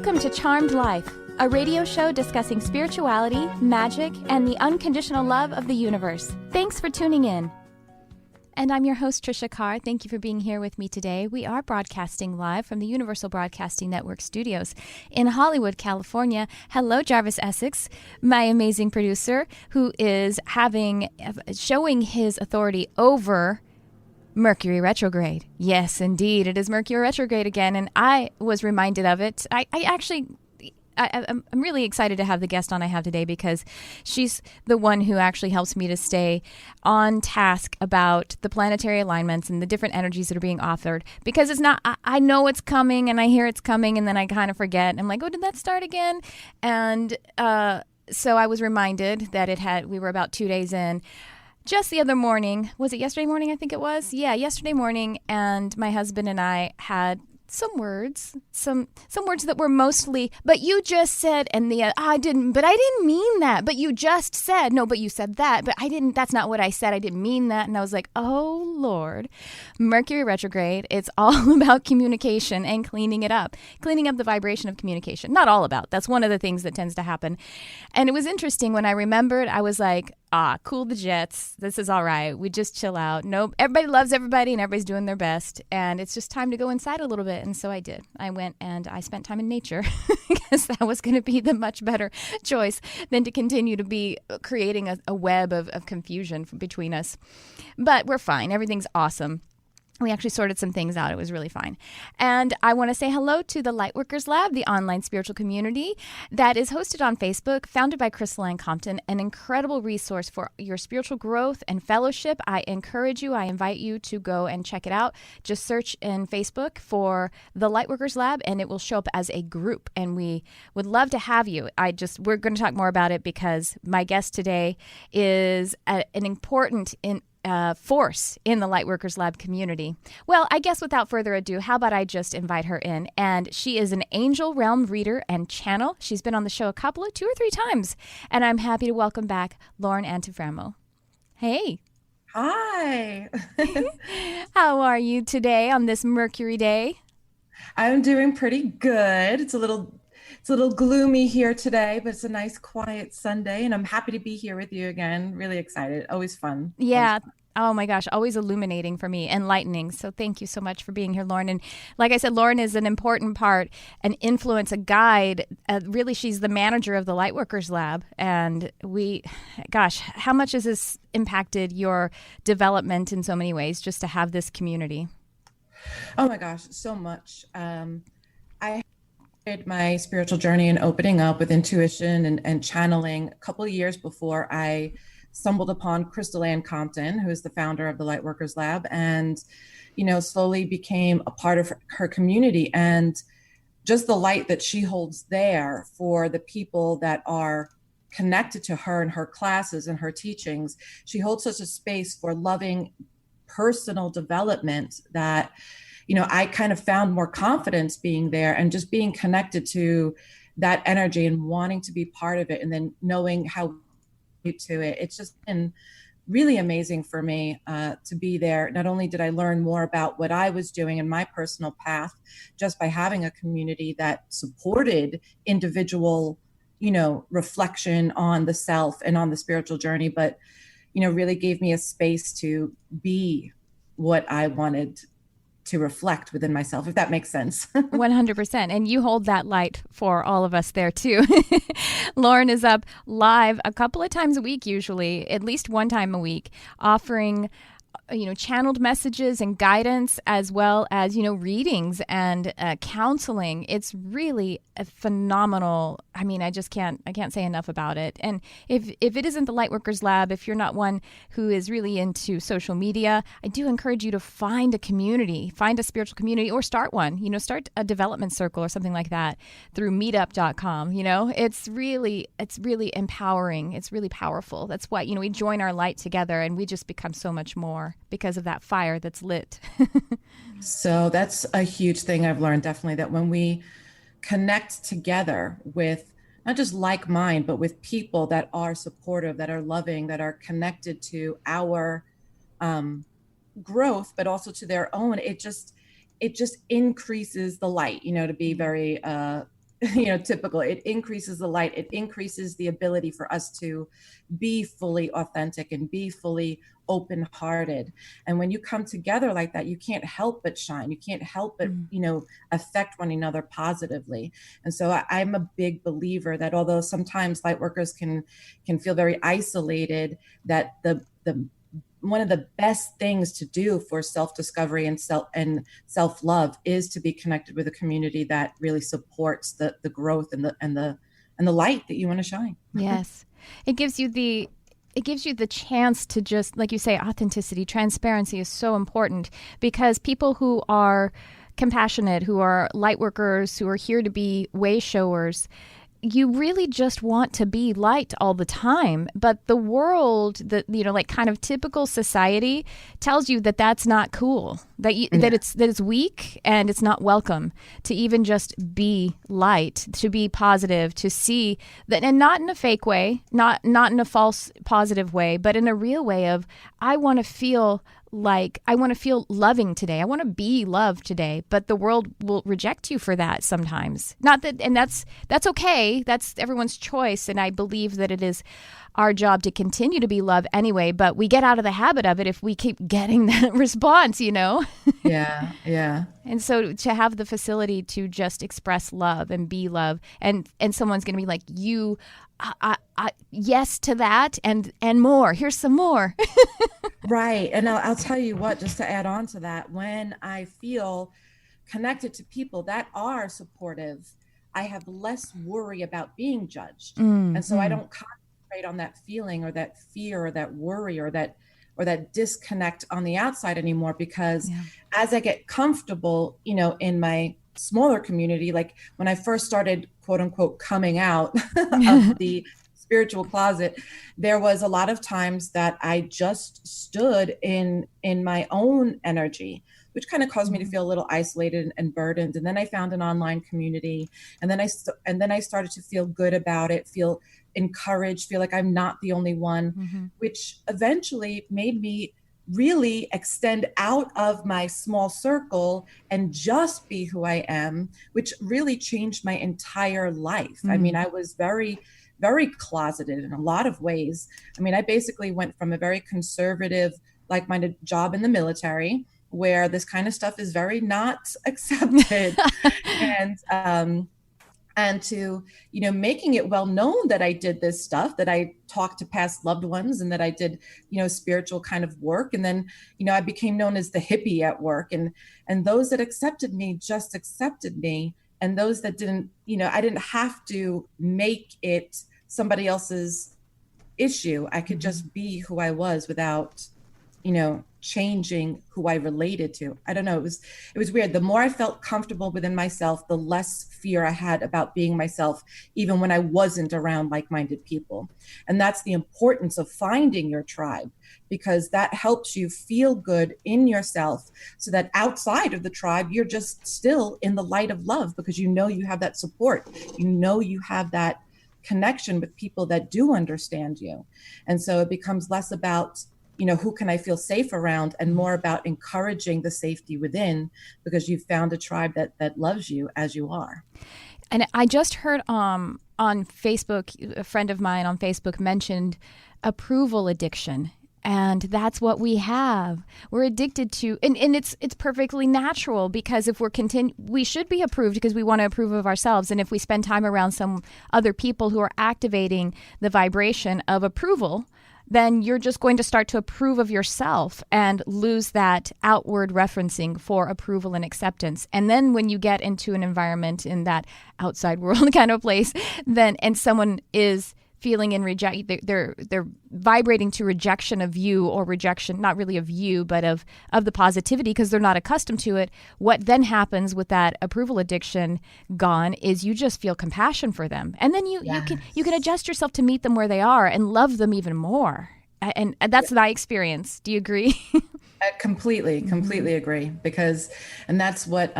Welcome to Charmed Life, a radio show discussing spirituality, magic, and the unconditional love of the universe. Thanks for tuning in. And I'm your host, Tricia Carr. Thank you for being here with me today. We are broadcasting live from the Universal Broadcasting Network studios in Hollywood, California. Hello, Jarvis Essex, my amazing producer, who is showing his authority over Mercury retrograde. Yes, indeed, it is Mercury retrograde again, and I was reminded of it. I'm really excited to have the guest on I have today because she's the one who actually helps me to stay on task about the planetary alignments and the different energies that are being offered. Because it's not, I know it's coming and I hear it's coming and then I kind of forget. And I'm like, oh, did that start again? And so I was reminded that we were about 2 days in. Just the other morning, was it yesterday morning? I think it was. Yeah, yesterday morning, and my husband and I had some words that were mostly, but you just said, and I didn't mean that, but you just said, no, but you said that, but I didn't, that's not what I said, I didn't mean that. And I was like, oh Lord, Mercury retrograde, it's all about communication and cleaning up the vibration of communication. Not all about, that's one of the things that tends to happen. And it was interesting when I remembered, I was like, cool the jets. This is all right. We just chill out. Nope. Everybody loves everybody and everybody's doing their best. And it's just time to go inside a little bit. And so I did. I went and I spent time in nature because that was going to be the much better choice than to continue to be creating a web of confusion between us. But we're fine. Everything's awesome. We actually sorted some things out. It was really fine. And I want to say hello to the Lightworkers Lab, the online spiritual community that is hosted on Facebook, founded by Crystal Ann Compton, an incredible resource for your spiritual growth and fellowship. I invite you to go and check it out. Just search in Facebook for the Lightworkers Lab and it will show up as a group. And we would love to have you. We're going to talk more about it because my guest today is an important force in the Lightworkers Lab community. Well, I guess without further ado, how about I just invite her in? And she is an angel realm reader and channel. She's been on the show 2 or 3 times. And I'm happy to welcome back Lauren Antoframo. Hey. Hi. How are you today on this Mercury day? I'm doing pretty good. It's a little gloomy here today, but it's a nice quiet Sunday and I'm happy to be here with you again. Really excited. Always fun. Yeah. Always fun. Oh my gosh, always illuminating for me, enlightening. So thank you so much for being here, Lauren. And like I said, Lauren is an important part, an influence, a guide. Really, she's the manager of the Lightworkers Lab. And how much has this impacted your development in so many ways, just to have this community? Oh my gosh, so much. I started my spiritual journey and opening up with intuition and channeling a couple of years before I stumbled upon Crystal Ann Compton, who is the founder of the Lightworkers Lab, and slowly became a part of her community. And just the light that she holds there for the people that are connected to her and her classes and her teachings, she holds such a space for loving personal development that I kind of found more confidence being there and just being connected to that energy and wanting to be part of it, and then knowing how to it. It's just been really amazing for me to be there. Not only did I learn more about what I was doing in my personal path just by having a community that supported individual, reflection on the self and on the spiritual journey, but, really gave me a space to be what I wanted to reflect within myself, if that makes sense. 100%. And you hold that light for all of us there too. Lauren is up live a couple of times a week, usually, at least one time a week, offering channeled messages and guidance, as well as, readings and counseling. It's really a phenomenal. I mean, I can't say enough about it. And if it isn't the Lightworkers Lab, if you're not one who is really into social media, I do encourage you to find a community, find a spiritual community, or start one, start a development circle or something like that through meetup.com. It's really empowering. It's really powerful. That's why, we join our light together and we just become so much more because of that fire that's lit. So that's a huge thing I've learned, definitely, that when we connect together with not just like mind, but with people that are supportive, that are loving, that are connected to our growth, but also to their own, it just increases the light, to be very typical. It increases the light. It increases the ability for us to be fully authentic and be fully open-hearted. And when you come together like that, you can't help but shine. You can't help but, affect one another positively. And so I'm a big believer that although sometimes light workers can feel very isolated, that the one of the best things to do for self-discovery and self-love is to be connected with a community that really supports the growth and the light that you want to shine. Yes. It gives you the chance to just, like you say, authenticity, transparency is so important, because people who are compassionate, who are light workers, who are here to be way showers, you really just want to be light all the time. But the world, like kind of typical society tells you that that's not cool, that it's weak and it's not welcome to even just be light, to be positive, to see that, and not in a fake way, not in a false positive way, but in a real way of, I want to feel loving today. I want to be loved today, but the world will reject you for that sometimes. Not that, and that's okay. That's everyone's choice. And I believe that it is our job to continue to be love anyway, but we get out of the habit of it if we keep getting that response, Yeah. Yeah. And so to have the facility to just express love and be love, and someone's going to be like, yes to that and more. Here's some more. Right. And I'll tell you what, just to add on to that, when I feel connected to people that are supportive, I have less worry about being judged. Mm-hmm. And so I don't concentrate on that feeling or that fear or that worry or that disconnect on the outside anymore, because as I get comfortable, in my smaller community, like when I first started, quote unquote, coming out of the spiritual closet, there was a lot of times that I just stood in my own energy, which kind of caused me to feel a little isolated and burdened. And then I found an online community, and then I started to feel good about it, feel encouraged, feel like I'm not the only one, which eventually made me really extend out of my small circle and just be who I am, which really changed my entire life. I mean, I was very, very closeted in a lot of ways. I mean, I basically went from a very conservative, like-minded job in the military, where this kind of stuff is very not accepted, and to, making it well known that I did this stuff, that I talked to past loved ones, and that I did, spiritual kind of work. And then, I became known as the hippie at work, and those that accepted me just accepted me. And those that didn't, I didn't have to make it somebody else's issue. I could just be who I was without, changing who I related to. I don't know. It was weird. The more I felt comfortable within myself, the less fear I had about being myself, even when I wasn't around like-minded people. And that's the importance of finding your tribe, because that helps you feel good in yourself, so that outside of the tribe, you're just still in the light of love, because you have that support. You have that connection with people that do understand you. And so it becomes less about, who can I feel safe around, and more about encouraging the safety within, because you've found a tribe that loves you as you are. And I just heard on Facebook, a friend of mine on Facebook mentioned approval addiction. And that's what we have. We're addicted to, and it's perfectly natural, because if we should be approved because we want to approve of ourselves. And if we spend time around some other people who are activating the vibration of approval, then you're just going to start to approve of yourself and lose that outward referencing for approval and acceptance. And then when you get into an environment in that outside world kind of place, and someone is feeling in they're vibrating to rejection of you, or rejection, not really of you, but of the positivity, because they're not accustomed to it. What then happens with that approval addiction gone is you just feel compassion for them. And then you can adjust yourself to meet them where they are and love them even more. And that's my experience. Do you agree? I completely agree, because, and that's what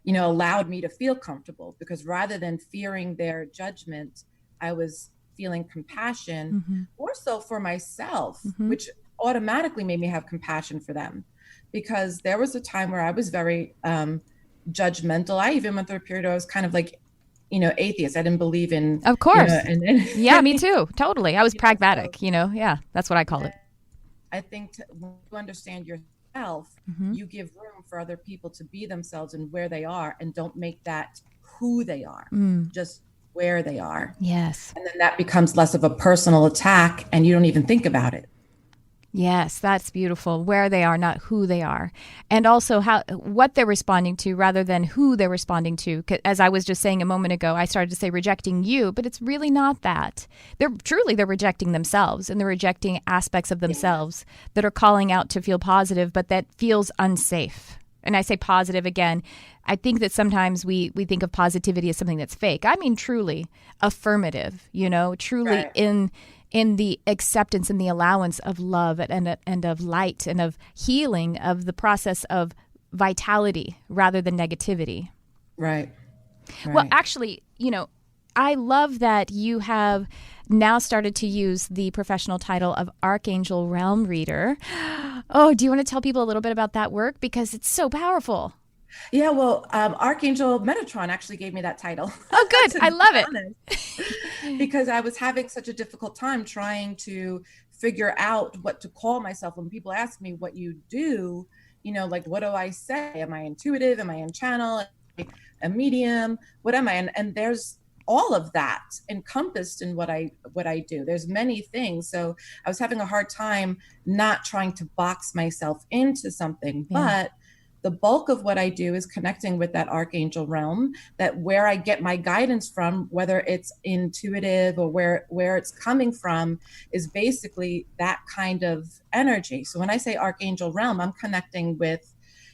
allowed me to feel comfortable, because rather than fearing their judgment, I was feeling compassion, more so for myself, which automatically made me have compassion for them. Because there was a time where I was very judgmental. I even went through a period where I was kind of like, atheist. I didn't believe in, Of course. Yeah, me me too. Totally. I was pragmatic, so, yeah, that's what I call it. I think when you understand yourself, Mm-hmm. you give room for other people to be themselves and where they are, and don't make that who they are, just where they are. Yes. And then that becomes less of a personal attack, and you don't even think about it. Yes, that's beautiful. Where they are, not who they are. And also what they're responding to rather than who they're responding to. As I was just saying a moment ago, I started to say rejecting you, but it's really not that. They're rejecting themselves, and they're rejecting aspects of themselves that are calling out to feel positive, but that feels unsafe. And I say positive again. I think that sometimes we think of positivity as something that's fake. I mean, truly affirmative, truly Right. in the acceptance and the allowance of love and of light and of healing, of the process of vitality rather than negativity. Right. Well, actually, I love that you have now started to use the professional title of Archangel Realm Reader. Oh, do you want to tell people a little bit about that work? Because it's so powerful. Yeah, well, Archangel Metatron actually gave me that title. Oh, good. I love it. Because I was having such a difficult time trying to figure out what to call myself. When people ask me what you do, like, what do I say? Am I intuitive? Am I in channel? Am I a medium? What am I? And there's all of that encompassed in what I do. There's many things. So I was having a hard time not trying to box myself into something, but the bulk of what I do is connecting with that archangel realm, that where I get my guidance from, whether it's intuitive or where it's coming from, is basically that kind of energy. So when I say archangel realm, I'm connecting with,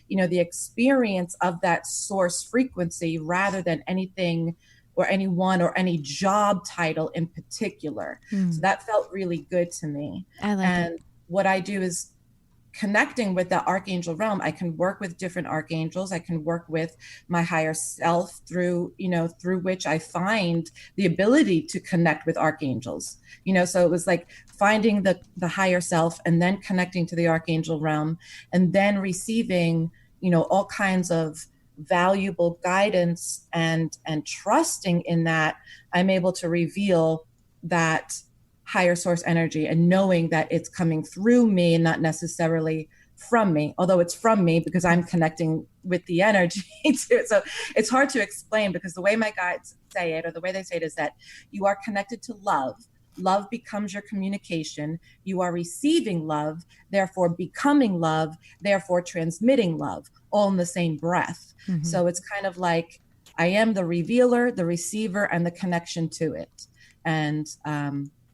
the experience of that source frequency rather than anything or anyone or any job title in particular. So that felt really good to me. I like it. What I do is connecting with the archangel realm. I can work with different archangels. I can work with my higher self through which I find the ability to connect with archangels. So it was like finding the higher self and then connecting to the archangel realm and then receiving, all kinds of valuable guidance and trusting in that I'm able to reveal that higher source energy and knowing that it's coming through me and not necessarily from me, although it's from me because I'm connecting with the energy to it. So it's hard to explain because the way my guides say it, or the way they say it, is that you are connected to love. Love becomes your communication. You are receiving love, therefore becoming love, therefore transmitting love, all in the same breath. Mm-hmm. So it's kind of like I am the revealer, the receiver, and the connection to it. And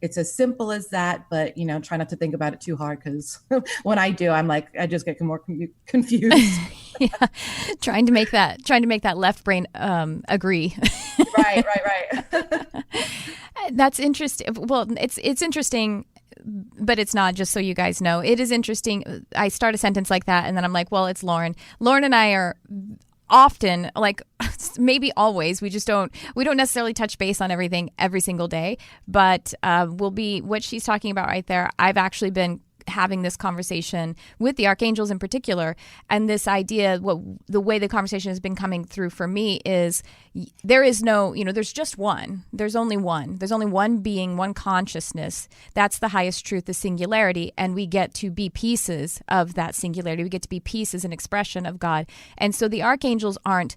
it's as simple as that, but try not to think about it too hard, because when I do, I'm like, I just get more confused. Yeah, trying to make that left brain agree. Right. That's interesting. Well, it's interesting, but it's not, just so you guys know. It is interesting. I start a sentence like that, and then I'm like, well, it's Lauren. Lauren and I are often, like maybe always, we don't necessarily touch base on everything every single day, but will be what she's talking about right there. I've actually been having this conversation with the archangels in particular, and this idea, the way the conversation has been coming through for me is there is no, there's just one. There's only one. There's only one being, one consciousness. That's the highest truth, the singularity, and we get to be pieces of that singularity. We get to be pieces and expression of God. And so the archangels aren't,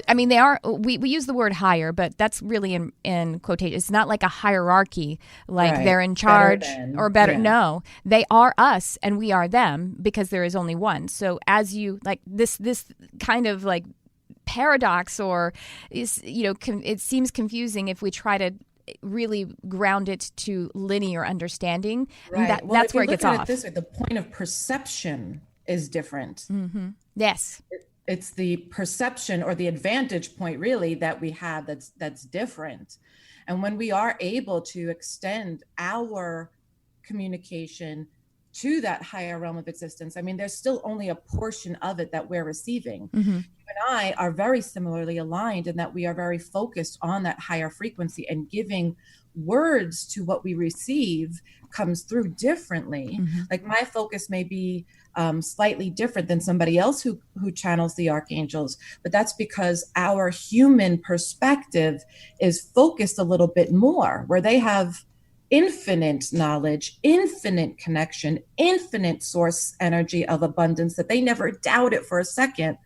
they are, we use the word higher, but that's really in quotation. It's not like a hierarchy, like they're in charge or better. Yeah. No, they are us and we are them, because there is only one. So as you, like this kind of like paradox, or is, it seems confusing if we try to really ground it to linear understanding. Right. That's where it gets off. This way, the point of perception is different. Mm-hmm. Yes. It's the perception or the advantage point really that we have that's different. And when we are able to extend our communication to that higher realm of existence, there's still only a portion of it that we're receiving. Mm-hmm. and I are very similarly aligned in that we are very focused on that higher frequency, and giving words to what we receive comes through differently. Like my focus may be slightly different than somebody else who channels the archangels, but that's because our human perspective is focused a little bit more, where they have infinite knowledge, infinite connection, infinite source energy of abundance that they never doubt it for a second.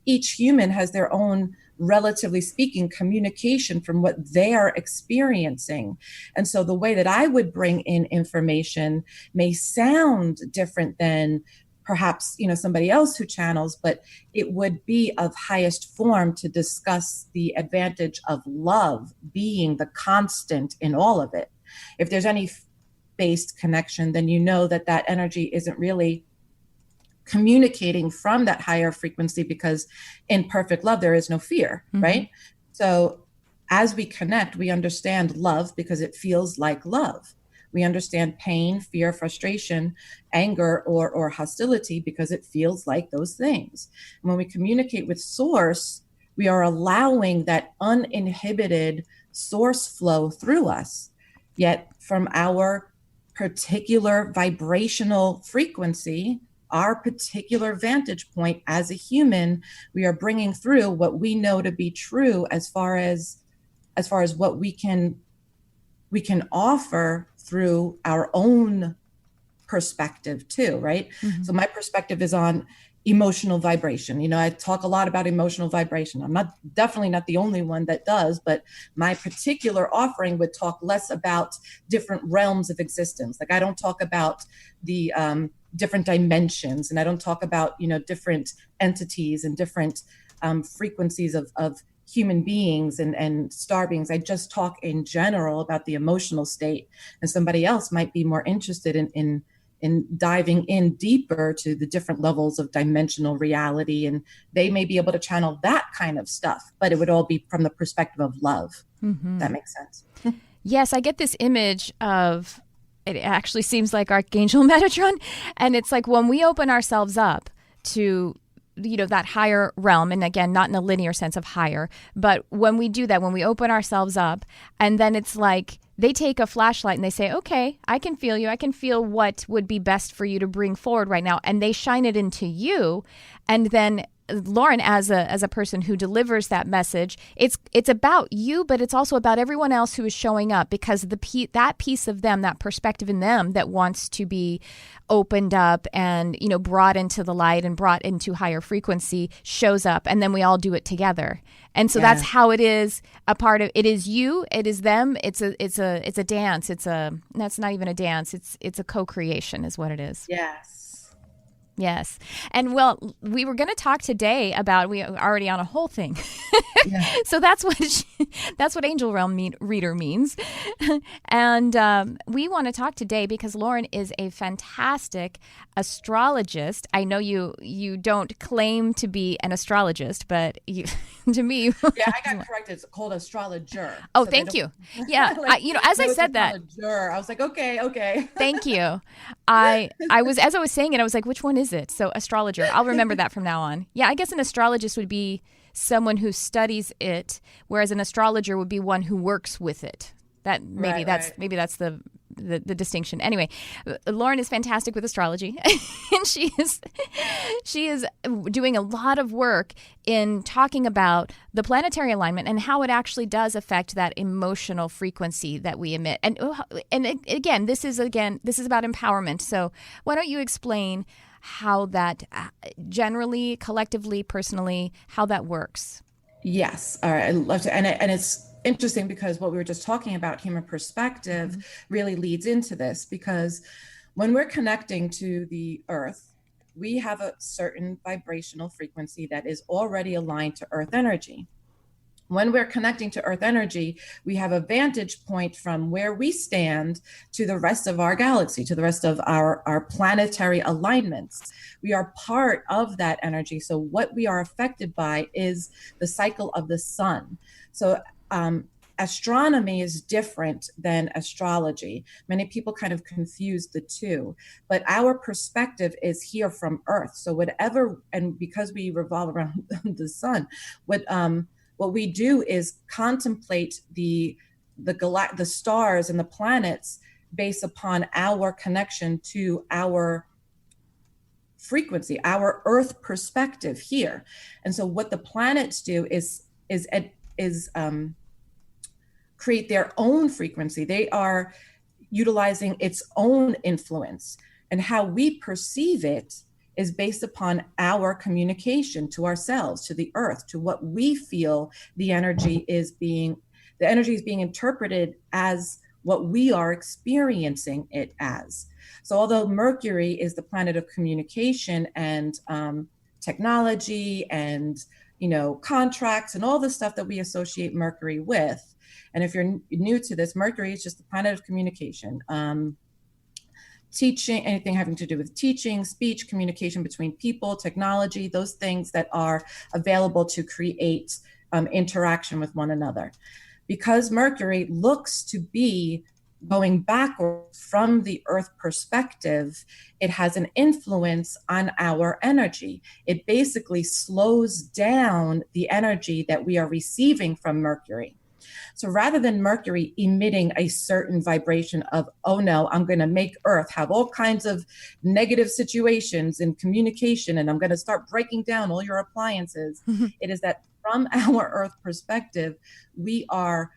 Each human has their own, relatively speaking, communication from what they are experiencing. And so the way that I would bring in information may sound different than perhaps, somebody else who channels, but it would be of highest form to discuss the advantage of love being the constant in all of it. If there's any based connection, then you know that that energy isn't really communicating from that higher frequency, because in perfect love, there is no fear, right? So as we connect, we understand love because it feels like love. We understand pain, fear, frustration, anger, or hostility because it feels like those things. And when we communicate with source, we are allowing that uninhibited source flow through us. Yet from our particular vibrational frequency, our particular vantage point as a human, we are bringing through what we know to be true as far as what we can offer through our own perspective too, right? So my perspective is on emotional vibration. I talk a lot about emotional vibration. I'm definitely not the only one that does, but my particular offering would talk less about different realms of existence. Like I don't talk about the different dimensions, and I don't talk about, different entities and different frequencies of human beings and star beings. I just talk in general about the emotional state, and somebody else might be more interested in diving in deeper to the different levels of dimensional reality, and they may be able to channel that kind of stuff, but it would all be from the perspective of love. That makes sense. Yes, I get this image of, it actually seems like Archangel Metatron, and it's like when we open ourselves up to that higher realm, and again, not in a linear sense of higher, but when we do that, when we open ourselves up, and then it's like they take a flashlight and they say, okay, I can feel you. I can feel what would be best for you to bring forward right now. And they shine it into you. And then Lauren, as a person who delivers that message, it's about you, but it's also about everyone else who is showing up, because that piece of them, that perspective in them that wants to be opened up and brought into the light and brought into higher frequency shows up, and then we all do it together. And so that's how it is. A part of it is you, it is them. It's a dance. That's not even a dance. It's a co-creation, is what it is. Yes. And well, we were going to talk today about, we are already on a whole thing. So that's what Angel Realm Reader means. And we want to talk today because Lauren is a fantastic astrologist. I know you don't claim to be an astrologist, but to me. Yeah, I got corrected. It's called astrologer. Oh, so thank you. Yeah. As I said that. I was like, okay. Thank you. I was, as I was saying it, I was like, which one is it? So astrologer. I'll remember that from now on. Yeah, I guess an astrologist would be someone who studies it, whereas an astrologer would be one who works with it. Maybe that's the distinction. Anyway, Lauren is fantastic with astrology, and she is doing a lot of work in talking about the planetary alignment and how it actually does affect that emotional frequency that we emit. And again, this is about empowerment. So why don't you explain how that generally, collectively, personally, how that works? Yes. All right. I love to, and it's interesting because what we were just talking about, human perspective, really leads into this, because when we're connecting to the earth, we have a certain vibrational frequency that is already aligned to earth energy. When we're connecting to earth energy, we have a vantage point from where we stand to the rest of our galaxy, to the rest of our planetary alignments. We are part of that energy. So what we are affected by is the cycle of the sun. So astronomy is different than astrology. Many people kind of confuse the two, but our perspective is here from Earth. So whatever, and because we revolve around the sun, what we do is contemplate the stars and the planets based upon our connection to our frequency, our Earth perspective here. And so what the planets do is create their own frequency. They are utilizing its own influence, and how we perceive it is based upon our communication to ourselves, to the Earth, to what we feel the energy is being interpreted as what we are experiencing it as. So although Mercury is the planet of communication and technology and, contracts and all the stuff that we associate Mercury with, and if you're new to this, Mercury is just the planet of communication, teaching, anything having to do with teaching, speech, communication between people, technology, those things that are available to create interaction with one another. Because Mercury looks to be going backward from the Earth perspective, it has an influence on our energy. It basically slows down the energy that we are receiving from Mercury. So rather than Mercury emitting a certain vibration of, oh no, I'm going to make Earth have all kinds of negative situations in communication, and I'm going to start breaking down all your appliances, it is that from our Earth perspective, we are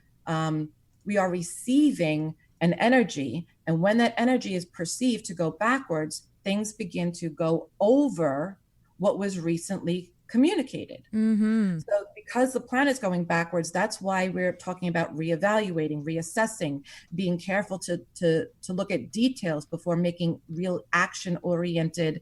receiving an energy, and when that energy is perceived to go backwards, things begin to go over what was recently communicated. Mm-hmm. So because the planet's going backwards, that's why we're talking about reevaluating, reassessing, being careful to look at details before making real action-oriented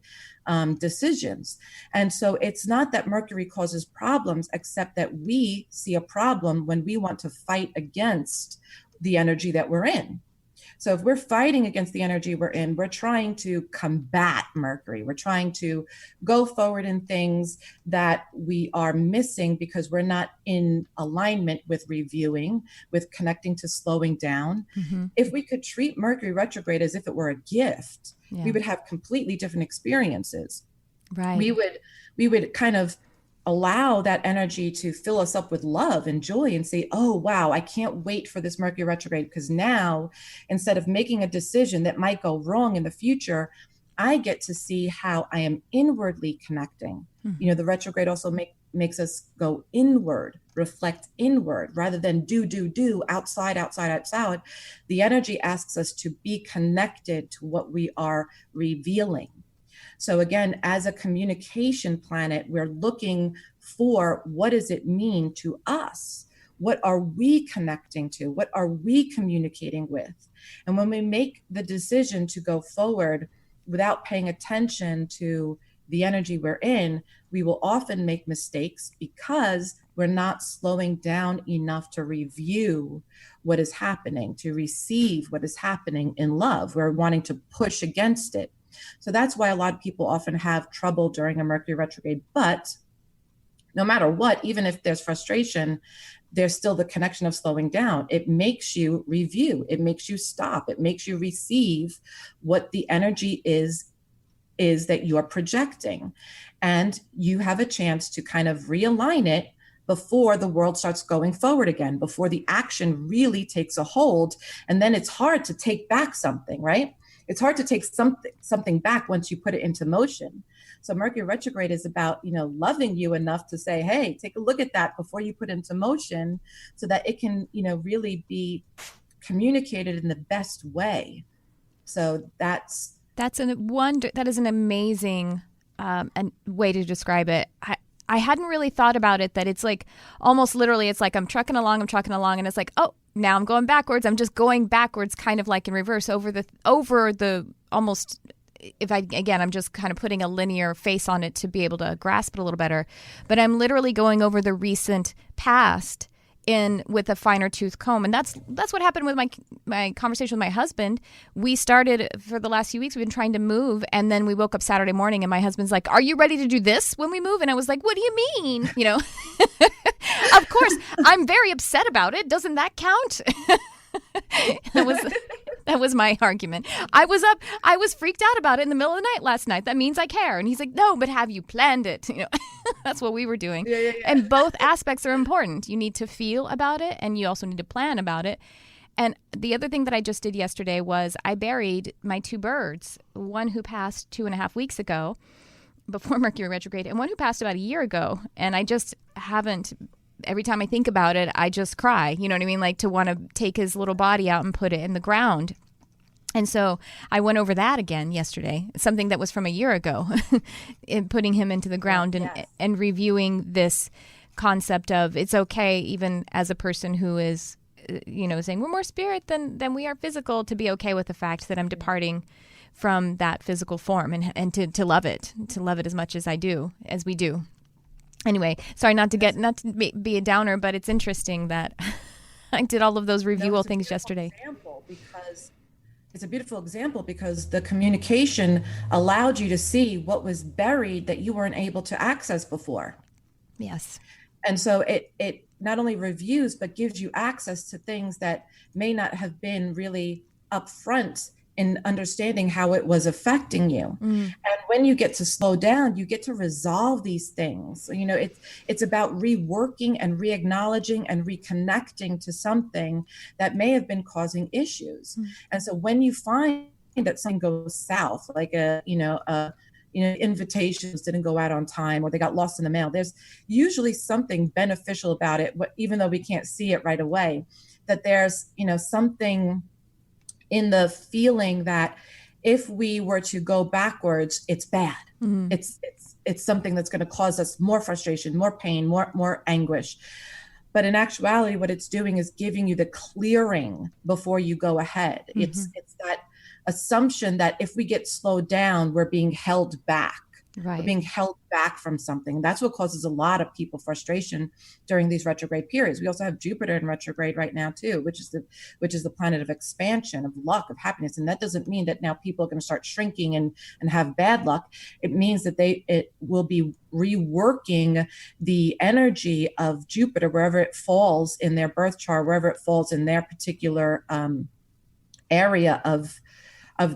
decisions. And so it's not that Mercury causes problems, except that we see a problem when we want to fight against the energy that we're in. So if we're fighting against the energy we're in, we're trying to combat Mercury. We're trying to go forward in things that we are missing because we're not in alignment with reviewing, with connecting to slowing down. Mm-hmm. If we could treat Mercury retrograde as if it were a gift, we would have completely different experiences. Right. We would kind of allow that energy to fill us up with love and joy and say, oh, wow, I can't wait for this Mercury retrograde, because now instead of making a decision that might go wrong in the future, I get to see how I am inwardly connecting. Mm-hmm. The retrograde also makes us go inward, reflect inward, rather than do, outside. The energy asks us to be connected to what we are revealing. So again, as a communication planet, we're looking for, what does it mean to us? What are we connecting to? What are we communicating with? And when we make the decision to go forward without paying attention to the energy we're in, we will often make mistakes because we're not slowing down enough to review what is happening, to receive what is happening in love. We're wanting to push against it. So that's why a lot of people often have trouble during a Mercury retrograde. But no matter what, even if there's frustration, there's still the connection of slowing down. It makes you review. It makes you stop. It makes you receive what the energy is that you're projecting. And you have a chance to kind of realign it before the world starts going forward again, before the action really takes a hold. And then it's hard to take back something, right? It's hard to take something back once you put it into motion. So Mercury retrograde is about, loving you enough to say, hey, take a look at that before you put it into motion, so that it can, really be communicated in the best way. So that is an amazing way to describe it. I hadn't really thought about it, that it's like almost literally, it's like I'm trucking along, and it's like, oh, now I'm going backwards. I'm just going backwards, kind of like in reverse over the almost, I'm just kind of putting a linear face on it to be able to grasp it a little better. But I'm literally going over the recent past with a finer tooth comb. And that's what happened with my conversation with my husband. We started, for the last few weeks, we've been trying to move. And then we woke up Saturday morning and my husband's like, are you ready to do this when we move? And I was like, what do you mean? Of course, I'm very upset about it. Doesn't that count? That was my argument. I was freaked out about it in the middle of the night last night. That means I care. And he's like, no, but have you planned it? That's what we were doing. Yeah. And both aspects are important. You need to feel about it, and you also need to plan about it. And the other thing that I just did yesterday was I buried my 2 birds, one who passed 2.5 weeks ago before Mercury retrograde, and one who passed about a year ago. And I just haven't, every time I think about it, I just cry. You know what I mean? Like to want to take his little body out and put it in the ground. And so I went over that again yesterday, something that was from a year ago, in putting him into the ground and reviewing this concept of it's okay, even as a person who is, saying we're more spirit than we are physical, to be okay with the fact that I'm departing from that physical form and to love it as much as we do. Anyway, sorry not to be a downer, but it's interesting that I did all of those reviewal things yesterday. It's a beautiful example because the communication allowed you to see what was buried that you weren't able to access before. Yes. And so it not only reviews, but gives you access to things that may not have been really upfront in understanding how it was affecting you. And when you get to slow down, you get to resolve these things. It's about reworking and re-acknowledging and reconnecting to something that may have been causing issues. And so when you find that something goes south, like invitations didn't go out on time or they got lost in the mail, there's usually something beneficial about it, even though we can't see it right away, that there's, something in the feeling that if we were to go backwards, it's bad. It's something that's going to cause us more frustration, more pain, more anguish. But in actuality, what it's doing is giving you the clearing before you go ahead. It's that assumption that if we get slowed down, we're being held back. Right. We're being held back from something. That's what causes a lot of people frustration during these retrograde periods. We also have Jupiter in retrograde right now too, which is the planet of expansion, of luck, of happiness. And that doesn't mean that now people are going to start shrinking and have bad luck. It means that it will be reworking the energy of Jupiter wherever it falls in their birth chart, wherever it falls in their particular area of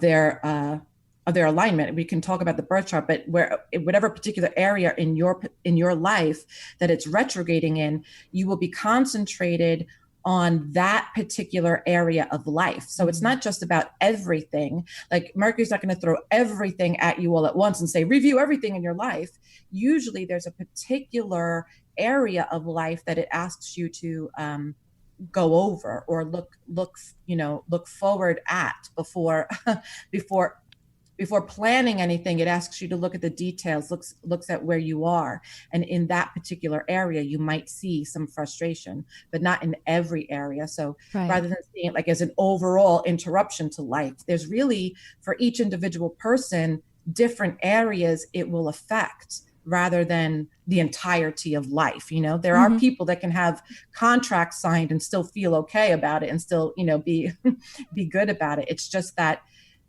their alignment. We can talk about the birth chart, but whatever particular area in your life that it's retrograding in, you will be concentrated on that particular area of life. So it's not just about everything. Like Mercury's not going to throw everything at you all at once and say, review everything in your life. Usually there's a particular area of life that it asks you to go over or look forward at before planning anything. It asks you to look at the details, looks at where you are. And in that particular area, you might see some frustration, but not in every area. So rather than seeing it like as an overall interruption to life, there's really, for each individual person, different areas it will affect rather than the entirety of life. There are people that can have contracts signed and still feel okay about it and still, be good about it. It's just that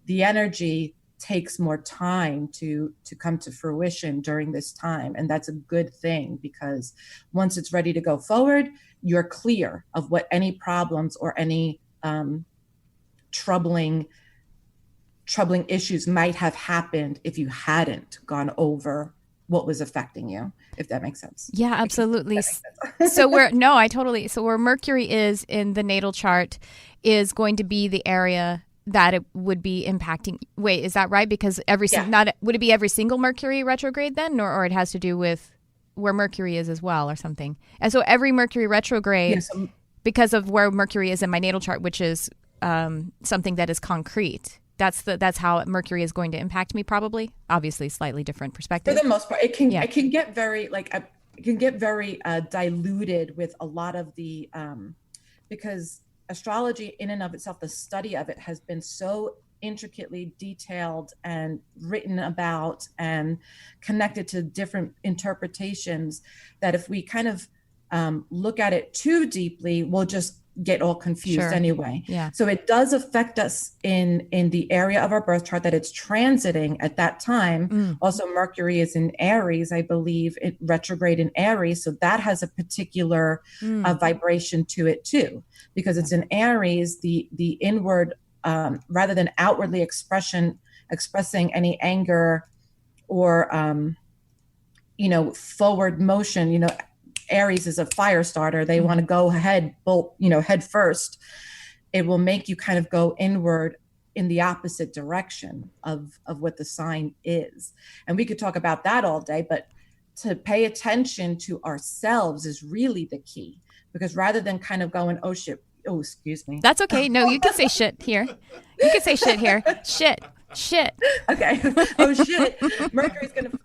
the energy takes more time to come to fruition during this time. And that's a good thing, because once it's ready to go forward, you're clear of what any problems or any troubling issues might have happened if you hadn't gone over what was affecting you, if that makes sense. Yeah, absolutely. So where Mercury is in the natal chart is going to be the area that it would be impacting. Wait, is that right? Because would it be every single Mercury retrograde then, or it has to do with where Mercury is as well or something? And so every Mercury retrograde, because of where Mercury is in my natal chart, which is something that is concrete, that's how Mercury is going to impact me, probably. Obviously, slightly different perspective. For the most part, it can get very diluted with a lot of the because astrology in and of itself, the study of it has been so intricately detailed and written about and connected to different interpretations that if we kind of look at it too deeply, we'll just get all confused anyway. Yeah. So it does affect us in the area of our birth chart that it's transiting at that time. Also, Mercury is in Aries, I believe, it retrograde in Aries. So that has a particular vibration to it too, because it's in Aries, the inward, rather than outwardly expressing any anger or, forward motion, Aries is a fire starter. They want to go head first. It will make you kind of go inward in the opposite direction of what the sign is. And we could talk about that all day, but to pay attention to ourselves is really the key, because rather than kind of going, oh shit, oh, excuse me. That's okay. No, you can say shit here. You can say shit here. Shit. Okay. Oh shit. Mercury's going to,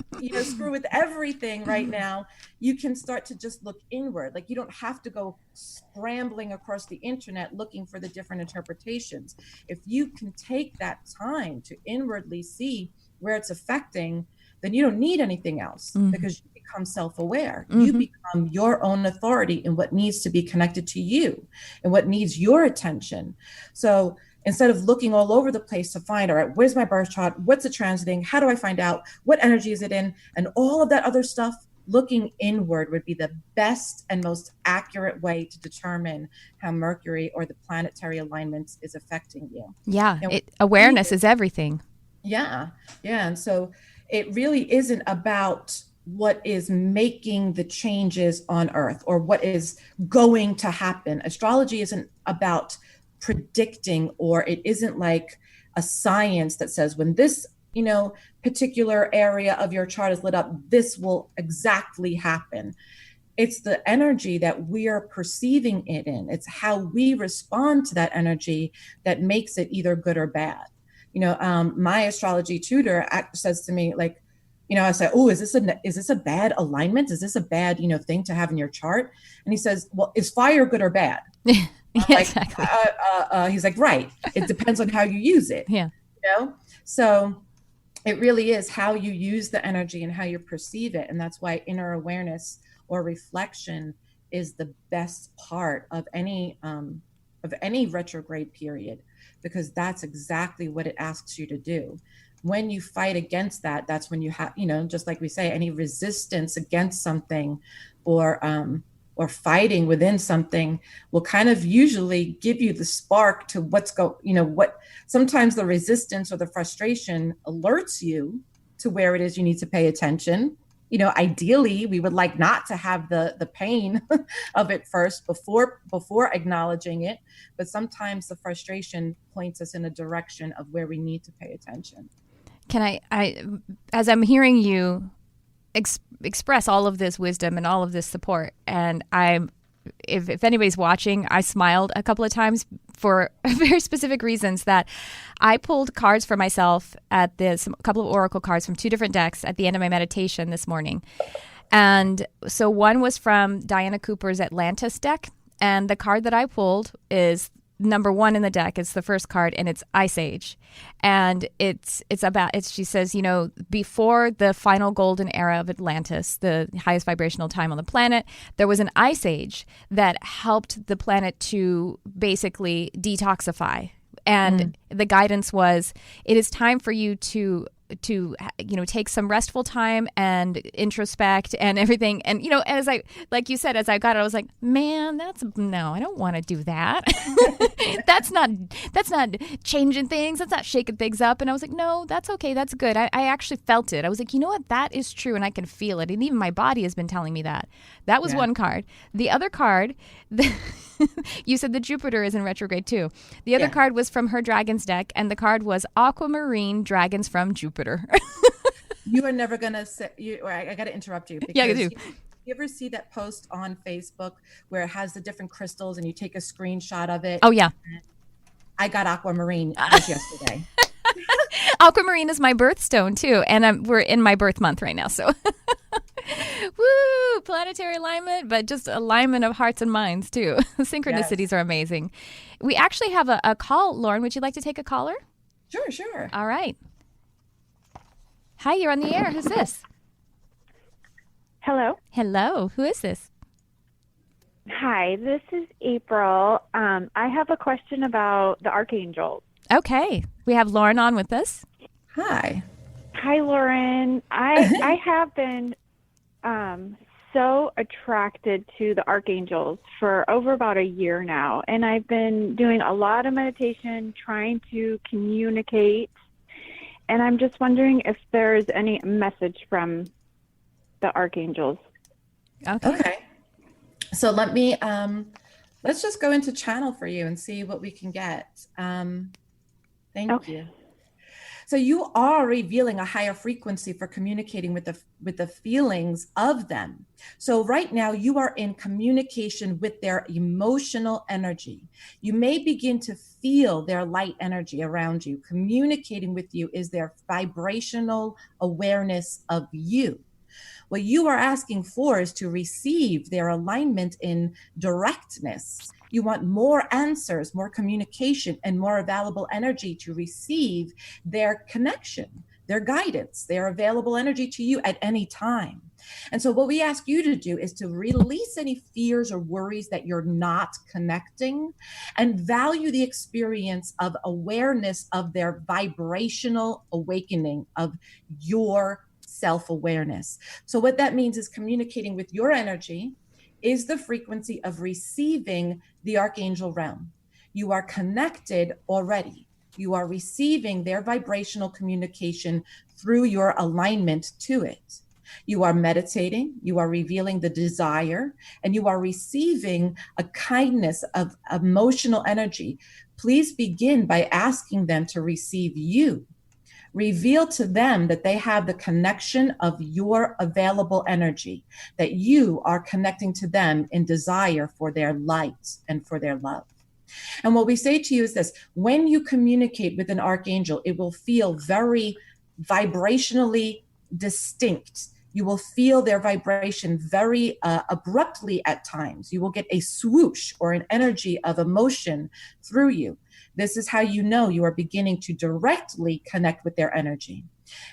screw with everything right now. You can start to just look inward. Like, you don't have to go scrambling across the internet looking for the different interpretations. If you can take that time to inwardly see where it's affecting, then you don't need anything else, because you become self-aware. You become your own authority in what needs to be connected to you and what needs your attention. So instead of looking all over the place to find, all right, where's my birth chart? What's it transiting? How do I find out? What energy is it in? And all of that other stuff, looking inward would be the best and most accurate way to determine how Mercury or the planetary alignments is affecting you. Yeah, awareness is everything. Yeah. And so it really isn't about what is making the changes on Earth or what is going to happen. Astrology isn't about predicting, or it isn't like a science that says when this, particular area of your chart is lit up, this will exactly happen. It's the energy that we are perceiving it in. It's how we respond to that energy that makes it either good or bad. My astrology tutor says to me, like, I say, oh, is this a bad alignment? Is this a bad, thing to have in your chart? And he says, well, is fire good or bad? Yeah, exactly. He's like, right. It depends on how you use it. Yeah. So it really is how you use the energy and how you perceive it. And that's why inner awareness or reflection is the best part of any retrograde period, because that's exactly what it asks you to do. When you fight against that, that's when you have, just like we say, any resistance against something or fighting within something will kind of usually give you the spark to what sometimes the resistance or the frustration alerts you to where it is you need to pay attention. Ideally, we would like not to have the pain of it first before acknowledging it. But sometimes the frustration points us in a direction of where we need to pay attention. Can I as I'm hearing you express all of this wisdom and all of this support, and if anybody's watching, I smiled a couple of times for very specific reasons. That I pulled cards for myself a couple of oracle cards from two different decks at the end of my meditation this morning. And so one was from Diana Cooper's Atlantis deck, and the card that I pulled is number one in the deck. It's the first card, and it's Ice Age. And she says, before the final golden era of Atlantis, the highest vibrational time on the planet, there was an ice age that helped the planet to basically detoxify. And the guidance was, it is time for you to take some restful time and introspect and everything. And, as like you said, as I got it, I was like, man, no, I don't want to do that. That's not changing things. That's not shaking things up. And I was like, no, that's okay. That's good. I actually felt it. I was like, you know what? That is true. And I can feel it. And even my body has been telling me that. That was one card. The other card, you said that Jupiter is in retrograde too. The other card was from her Dragons deck, and the card was Aquamarine Dragons from Jupiter. You are never going to say, I got to interrupt you. Yeah, I do. You ever see that post on Facebook where it has the different crystals and you take a screenshot of it? Oh, yeah. I got aquamarine just yesterday. Aquamarine is my birthstone too, and we're in my birth month right now, so woo, planetary alignment, but just alignment of hearts and minds too. Synchronicities are amazing. We actually have a call. Lauren, would you like to take a caller? Sure. All right. Hi, you're on the air. Who's this? Hello. Hello. Who is this? Hi, this is April. I have a question about the archangels. Okay. We have Lauren on with us. Hi. Hi, Lauren. I have been so attracted to the archangels for over about a year now, and I've been doing a lot of meditation, trying to communicate, and I'm just wondering if there's any message from the archangels. Okay. So let's just go into channel for you and see what we can get. Thank you. So you are revealing a higher frequency for communicating with the feelings of them. So right now you are in communication with their emotional energy. You may begin to feel their light energy around you. Communicating with you is their vibrational awareness of you. What you are asking for is to receive their alignment in directness. You want more answers, more communication, and more available energy to receive their connection, their guidance, their available energy to you at any time. And so what we ask you to do is to release any fears or worries that you're not connecting and value the experience of awareness of their vibrational awakening of your self-awareness. So what that means is communicating with your energy is the frequency of receiving the archangel realm. You are connected already. You are receiving their vibrational communication through your alignment to it. You are meditating, you are revealing the desire, and you are receiving a kindness of emotional energy. Please begin by asking them to receive you. Reveal to them that they have the connection of your available energy, that you are connecting to them in desire for their light and for their love. And what we say to you is this: when you communicate with an archangel, it will feel very vibrationally distinct. You will feel their vibration very abruptly at times. You will get a swoosh or an energy of emotion through you. This is how you know you are beginning to directly connect with their energy.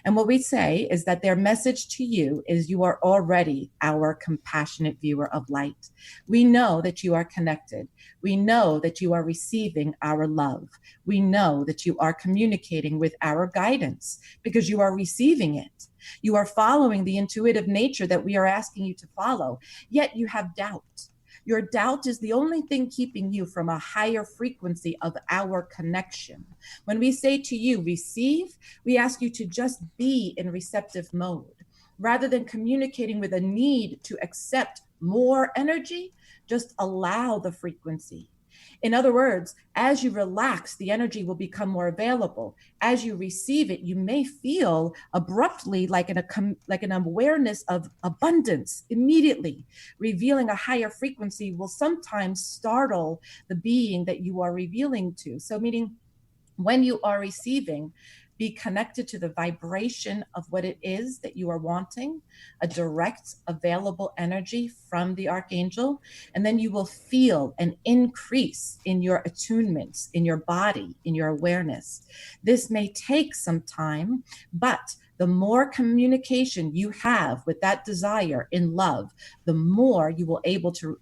And what we say is that their message to you is you are already our compassionate viewer of light. We know that you are connected. We know that you are receiving our love. We know that you are communicating with our guidance because you are receiving it. You are following the intuitive nature that we are asking you to follow, yet you have doubt. Your doubt is the only thing keeping you from a higher frequency of our connection. When we say to you, receive, we ask you to just be in receptive mode. Rather than communicating with a need to accept more energy, just allow the frequency. In other words, as you relax, the energy will become more available. As you receive it, you may feel abruptly like an awareness of abundance immediately. Revealing a higher frequency will sometimes startle the being that you are revealing to. So meaning when you are receiving, be connected to the vibration of what it is that you are wanting, a direct available energy from the archangel, and then you will feel an increase in your attunements, in your body, in your awareness. This may take some time, but the more communication you have with that desire in love, the more you will able to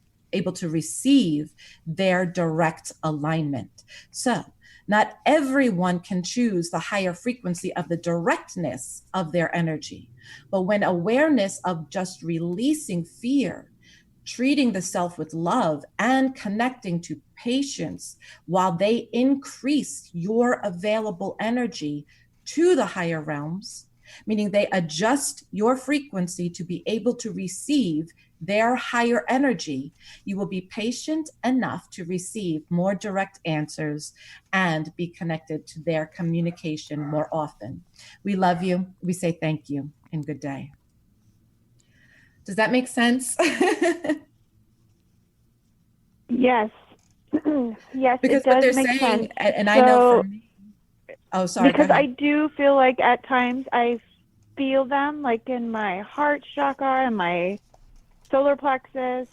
receive their direct alignment. So not everyone can choose the higher frequency of the directness of their energy. But when awareness of just releasing fear, treating the self with love, and connecting to patience while they increase your available energy to the higher realms, meaning they adjust your frequency to be able to receive their higher energy, you will be patient enough to receive more direct answers and be connected to their communication more often. We love you. We say thank you and good day. Does that make sense? Yes. Yes, because it what does they're make saying, sense. and I know for me. Oh, sorry. Because I do feel like at times I feel them like in my heart chakra and my solar plexus.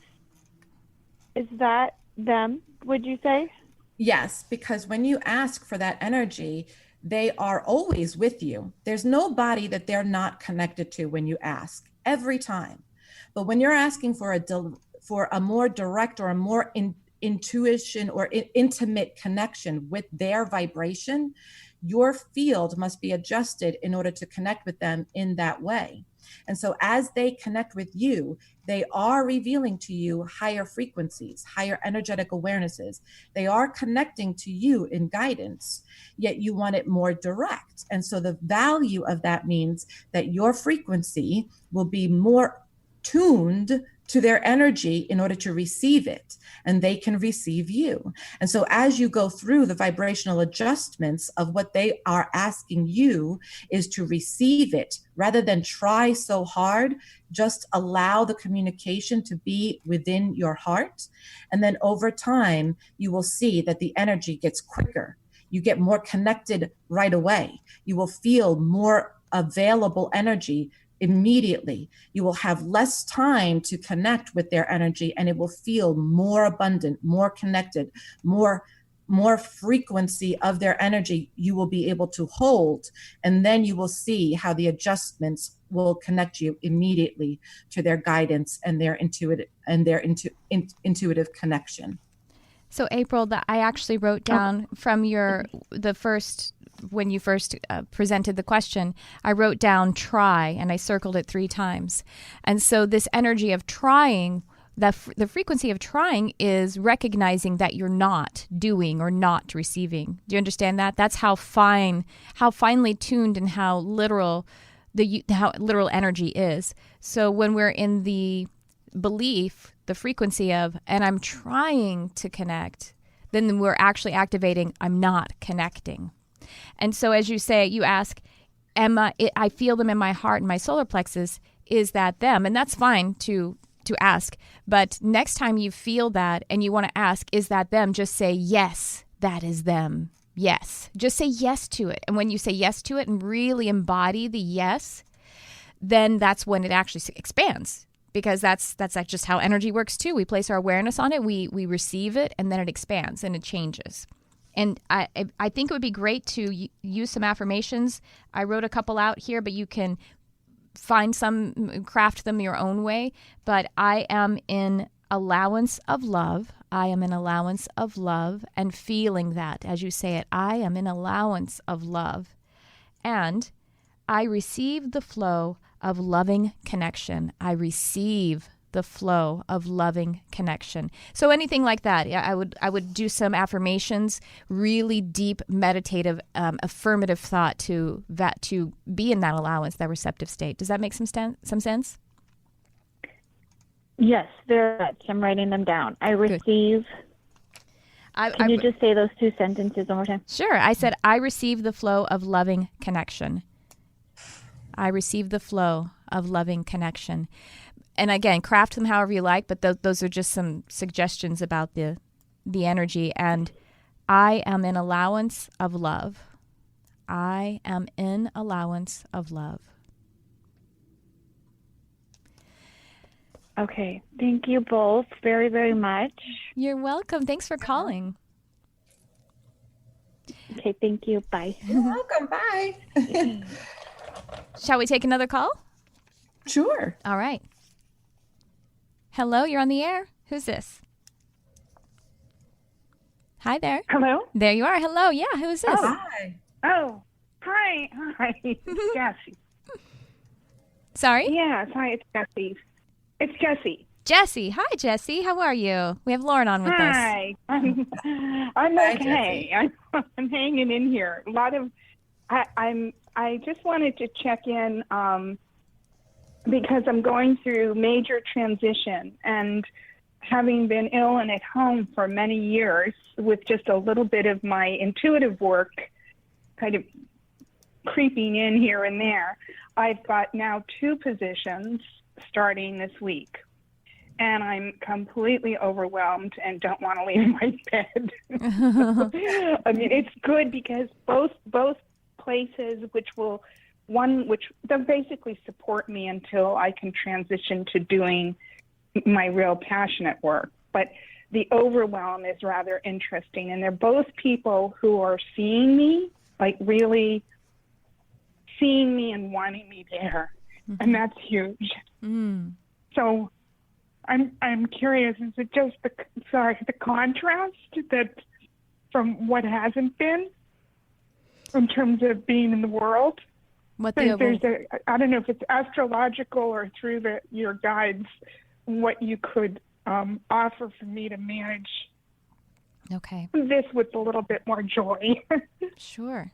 Is that them, would you say? Yes, because when you ask for that energy, they are always with you. There's nobody that they're not connected to when you ask, every time. But when you're asking for for a more direct or a more intuition or intimate connection with their vibration, your field must be adjusted in order to connect with them in that way. And so as they connect with you, they are revealing to you higher frequencies, higher energetic awarenesses. They are connecting to you in guidance, yet you want it more direct. And so the value of that means that your frequency will be more tuned to their energy in order to receive it, and they can receive you. And so as you go through the vibrational adjustments of what they are asking you is to receive it, rather than try so hard, just allow the communication to be within your heart. And then over time, you will see that the energy gets quicker. You get more connected right away. You will feel more available energy immediately. You will have less time to connect with their energy, and it will feel more abundant, more connected, more frequency of their energy you will be able to hold. And then you will see how the adjustments will connect you immediately to their guidance and their intuitive connection. So April, I actually wrote down from when you first presented the question, I wrote down try, and I circled it 3 times. And so this energy of trying, the frequency of trying is recognizing that you're not doing or not receiving. Do you understand that? That's how finely tuned and how literal energy is. So when we're in the belief, the frequency of, and I'm trying to connect, then we're actually activating, I'm not connecting. And so as you say, you ask, I feel them in my heart and my solar plexus, is that them? And that's fine to ask. But next time you feel that and you want to ask, is that them? Just say, yes, that is them. Yes. Just say yes to it. And when you say yes to it and really embody the yes, then that's when it actually expands. Because that's just how energy works too. We place our awareness on it, we receive it, and then it expands and it changes. And I think it would be great to use some affirmations. I wrote a couple out here, but you can find some, craft them your own way. But I am in allowance of love. I am in allowance of love, and feeling that as you say it, I am in allowance of love. And I receive the flow of loving connection. I receive the flow of loving connection. So anything like that, I would do some affirmations, really deep, meditative, affirmative thought to be in that allowance, that receptive state. Does that make some sense? Yes, very much. I'm writing them down. I receive. Can you just say those 2 sentences one more time? Sure. I said, I receive the flow of loving connection. I receive the flow of loving connection. And again, craft them however you like, but those are just some suggestions about the energy. And I am in allowance of love. I am in allowance of love. Okay. Thank you both very, very much. You're welcome. Thanks for calling. Okay. Thank you. Bye. You're welcome. Bye. Shall we take another call? Sure. All right. Hello, you're on the air. Who's this? Hi there. Hello? There you are. Hello. Yeah, who is this? Oh, hi. Oh, hi. Hi. It's Jessie. Sorry? Yes, hi, it's Jessie. It's Jessie. Jesse. Hi, Jesse. How are you? We have Lauren on with us. Hi. I'm okay. I'm hanging in here. I just wanted to check in because I'm going through major transition, and having been ill and at home for many years with just a little bit of my intuitive work kind of creeping in here and there, I've got now 2 positions starting this week. And I'm completely overwhelmed and don't want to leave my bed. I mean, it's good because both places, which they'll basically support me until I can transition to doing my real passionate work. But the overwhelm is rather interesting. And they're both people who are seeing me, like really seeing me and wanting me there. Mm-hmm. And that's huge. Mm. So I'm curious, is it just the contrast that from what hasn't been in terms of being in the world? I don't know if it's astrological or through your guides, what you could offer for me to manage this with a little bit more joy. Sure.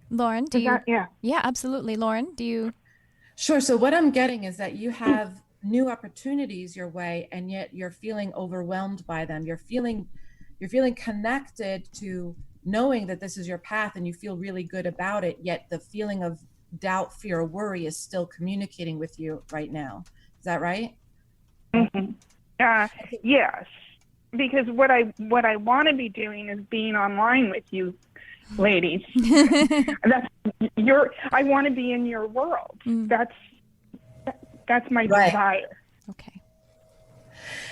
Lauren, do you? Yeah, absolutely. Lauren, do you? Sure. So what I'm getting is that you have new opportunities your way, and yet you're feeling overwhelmed by them. You're feeling connected to knowing that this is your path and you feel really good about it, yet the feeling of doubt, fear, or worry is still communicating with you right now. Is that right? Mm-hmm. Yes, because what I want to be doing is being online with you ladies. I want to be in your world. That's my desire. Okay.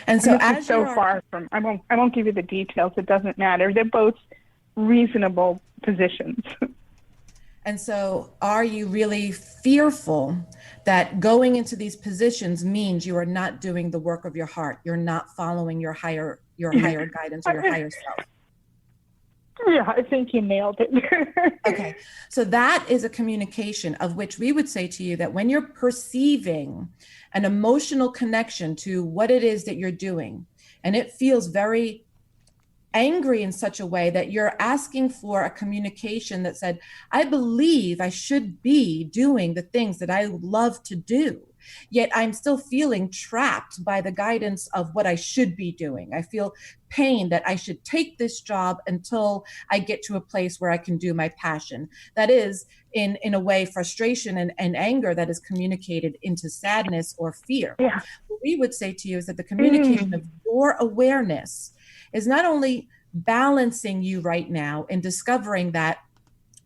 And so as so far from, I won't give you the details. It doesn't matter. They're both reasonable positions. And so are you really fearful that going into these positions means you are not doing the work of your heart? You're not following your higher guidance or your higher self? Yeah, I think you nailed it. Okay. So that is a communication of which we would say to you that when you're perceiving an emotional connection to what it is that you're doing, and it feels very angry in such a way that you're asking for a communication that said, I believe I should be doing the things that I love to do, yet I'm still feeling trapped by the guidance of what I should be doing. I feel pain that I should take this job until I get to a place where I can do my passion. That is, in a way, frustration and anger that is communicated into sadness or fear. Yeah. What we would say to you is that the communication of your awareness is not only balancing you right now and discovering that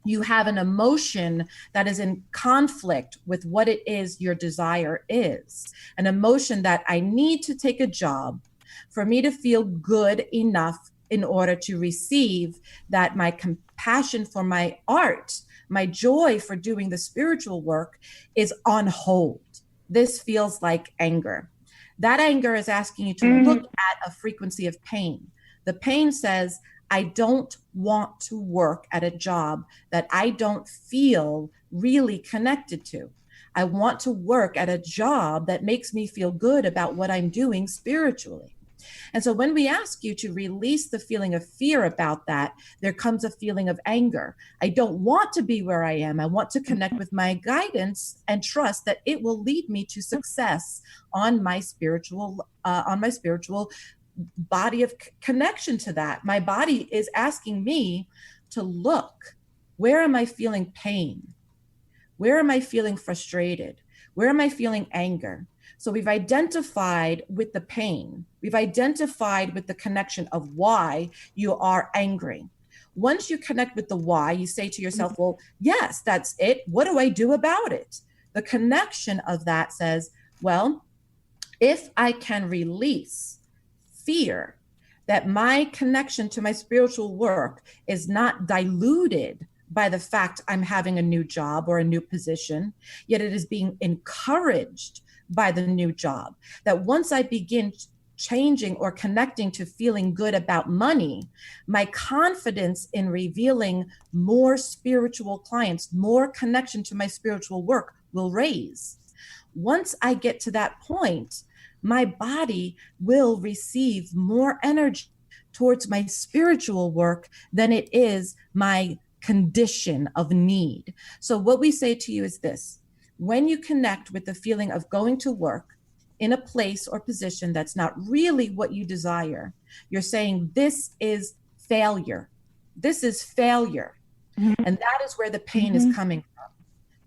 you have an emotion that is in conflict with what it is your desire is, an emotion that I need to take a job for me to feel good enough in order to receive that my compassion for my art, my joy for doing the spiritual work is on hold. This feels like anger. That anger is asking you to look at a frequency of pain. The pain says, I don't want to work at a job that I don't feel really connected to. I want to work at a job that makes me feel good about what I'm doing spiritually. And so when we ask you to release the feeling of fear about that, there comes a feeling of anger. I don't want to be where I am. I want to connect with my guidance and trust that it will lead me to success on my spiritual body of connection to that. My body is asking me to look, where am I feeling pain? Where am I feeling frustrated? Where am I feeling anger? So we've identified with the pain. We've identified with the connection of why you are angry. Once you connect with the why, you say to yourself, well, yes, that's it. What do I do about it? The connection of that says, well, if I can release fear that my connection to my spiritual work is not diluted by the fact I'm having a new job or a new position, yet it is being encouraged by the new job. That once I begin changing or connecting to feeling good about money, my confidence in revealing more spiritual clients, more connection to my spiritual work will raise. Once I get to that point, my body will receive more energy towards my spiritual work than it is my condition of need. So what we say to you is this: when you connect with the feeling of going to work in a place or position that's not really what you desire, you're saying, this is failure. This is failure. Mm-hmm. And that is where the pain is coming from.